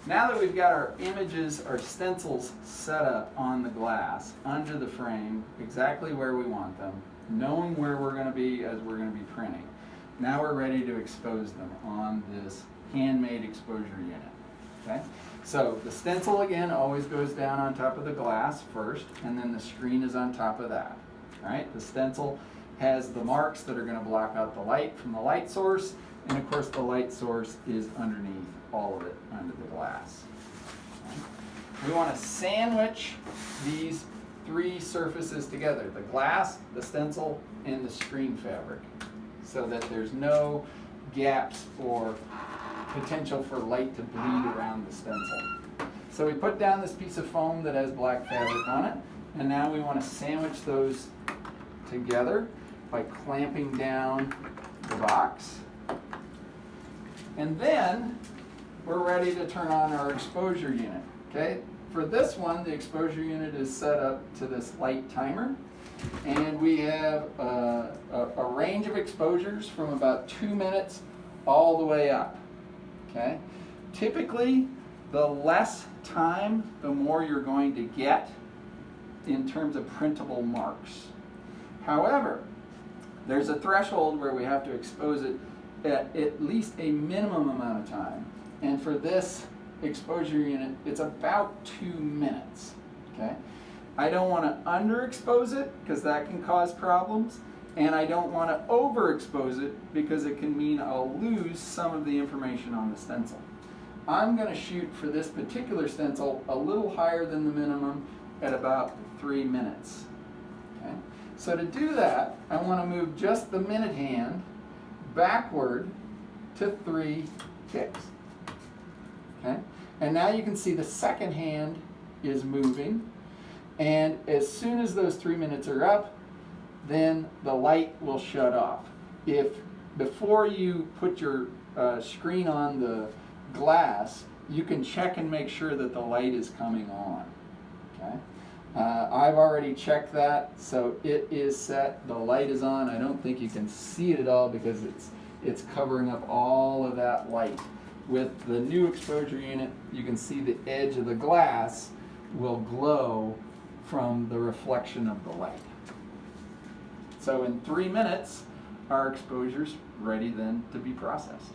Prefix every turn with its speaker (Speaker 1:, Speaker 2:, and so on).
Speaker 1: Now that we've got our images, our stencils set up on the glass, under the frame, exactly where we want them, knowing where we're going to be as we're going to be printing, now we're ready to expose them on this handmade exposure unit. Okay? So the stencil again always goes down on top of the glass first, and then the screen is on top of that. All right? The stencil has the marks that are going to block out the light from the light source, and of course the light source is underneath all of it under the glass. Okay? We want to sandwich these three surfaces together, the glass, the stencil, and the screen fabric, so that there's no gaps or potential for light to bleed around the stencil. So we put down this piece of foam that has black fabric on it, and now we want to sandwich those together by clamping down the box. And then we're ready to turn on our exposure unit. Okay? For this one, the exposure unit is set up to this light timer, and we have a range of exposures from about 2 minutes all the way up. Okay? Typically, the less time, the more you're going to get in terms of printable marks. However, there's a threshold where we have to expose it at least a minimum amount of time. And for this exposure unit, it's about 2 minutes. Okay? I don't want to underexpose it because that can cause problems, and I don't want to overexpose it because it can mean I'll lose some of the information on the stencil. I'm going to shoot for this particular stencil a little higher than the minimum at about 3 minutes. Okay? So to do that, I want to move just the minute hand backward to 3 ticks. Okay? And now you can see the second hand is moving, and as soon as those 3 minutes are up, then the light will shut off. If before you put your screen on the glass, you can check and make sure that the light is coming on. Okay? I've already checked that, so it is set. The light is on. I don't think you can see it at all because it's covering up all of that light. With the new exposure unit, you can see the edge of the glass will glow from the reflection of the light. So in 3 minutes, our exposure's ready then to be processed.